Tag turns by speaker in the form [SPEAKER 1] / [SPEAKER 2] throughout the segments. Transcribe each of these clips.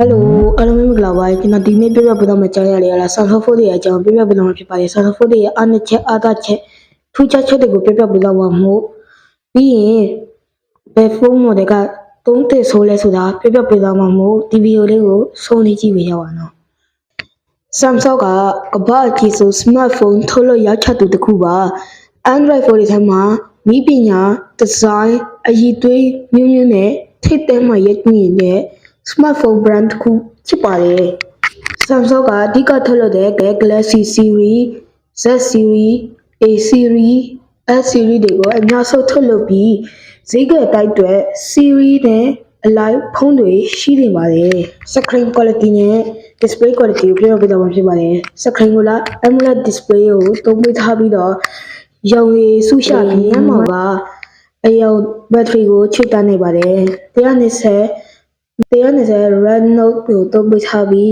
[SPEAKER 1] Hello, alam mo maglaway, kinadini pipa pa naman chaya liya sa sofo diya jang pipa pa naman pipa sa sofo diya ane che ada che fucha che de go pipa pa naman mo pi be phone mo de ka tong te so le so da pipa pa naman mo TV le go so ni ji be yawa no Samsung ကကမ္ဘာအကြီးဆုံး smartphone ထုတ်လုပ်ရောင်းချသူတစ်ခုပါ Android phone တွေထဲမှာမိပညာ design အရည်အသွေးမျိုးမျိုးနဲ့ထိပ်တန်းမှာရပ်တည်နေတဲ့ smartphone brand တစ်ခုဖြစ်ပါတယ် Samsung ကအဓိကထုတ်လုပ်တဲ့ Galaxy series, Z series, A series, S series တွေကိုအများဆုံးထုတ်လုပ်ပြီးဈေးကွက်တိုက်အတွက် series နဲ့အလိုက်ဖုန်းတွေရှိနေပါတယ် screen quality နဲ့ display quality ကိုပြောပြပေးတော့မှာဖြစ်ပါတယ် screen ကိုလား AMOLED display ကိုသုံးပေးထားပြီးတော့ရောင်ရည်ဆူရှာပြီးညမှာကအယောင် battery ကိုချိတ်တန်းနေပါတယ်120 Red Note ကိုသုံးပေးထားပြီး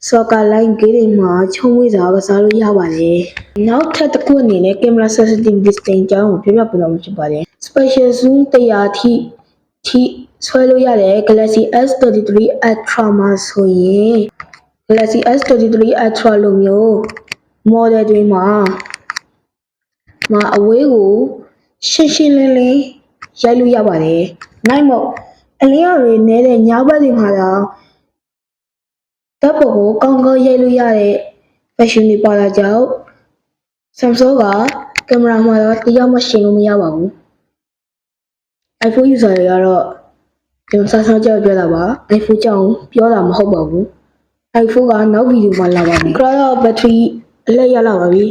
[SPEAKER 1] Soccer Line game မှာချုံဝေးစာကစားလို့ရပါတယ်နောက်ထပ်တစ်ခုအနေနဲ့ camera sensitivity display အကြောင်းကိုပြောပြပေးတော့မှာဖြစ်ပါတယ် Special Zoom 100ထိဆွဲလို့ရတဲ့ Galaxy S23 Ultra မှာဆိုရင် Galaxy S23 Ultra လိုမျိုး model တွေမှာအဝေးကိုရှင်းရှင်းလင်းလင်းရိုက်လို့ရပါတယ်နိုင်မို့အလင်းရောင်တွေနေတဲ့ညဘက်တွေမှာတော့တပ်ပေါ်ကိုကောင်းကောင်းရိုက်လို့ရတဲ့ version တွေပါလာကြောင့် Samsung ကကင်မရာမှာတော့တရားမှရှင်းလို့မရပါဘူး iPhone user တွေကတော့ကျွန်တော်ဆန်းကြောက်ပြောတာပါ iPhone ကြောင့်ပြောတာမဟုတ်ပါဘူး iPhone ကနောက်ဗီဒီယိုမှာလာပါမယ်ကတော့ battery အလက်ရလာပါပြီ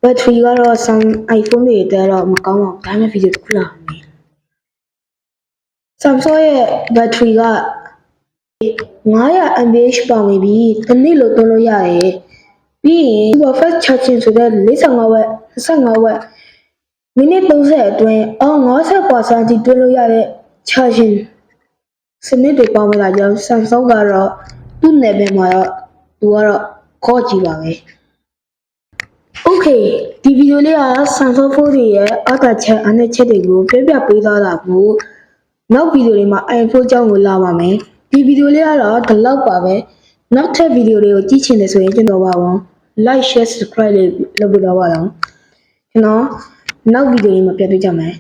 [SPEAKER 1] battery ကတော့ iPhone တွေတော့မကောင်းပါဘူးဒါပေမဲ့ဗီဒီယိုတစ်ခုလာမယ် Samsung ရဲ့ battery က900 mAh ပါဝင်ပြီးတစ်နေ့လို့သုံးလို့ရတယ်ပြီးရင် super fast charging ဆိုတဲ့45 watt 25 watt မိနစ်30အတွင်း50% အထိတွင်းလို့ရတဲ့ charging စနစ်တွေပေါင်းလာကြောင်း Samsung ကတော့သူ့နယ်ပယ်မှာတော့သူကတော့ခေါ်ကြည့်ပါပဲ Okay ဒီဗီဒီယိုလေးက Samsung phone တွေရဲ့အတာချက်အနဲ့ချက်တွေကိုပြပြပေးသွားတာကိုနောက်ဗီဒီယိုလေးမှာ iPhone အကြောင်းကိုလာပါမယ်ဒီဗီဒီယိုလေးကတော့ဒီလောက်ပါပဲနောက်ထပ်ဗီဒီယိုတွေကိုကြည့်ချင်တယ်ဆိုရင်ကျွန်တော်ပါအောင် like share subscribe လုပ်ပေးတော့ပါအောင်ကျွန်တော်နောက်ဗီဒီယိုလေးမှာပြန်တွေ့ကြမယ်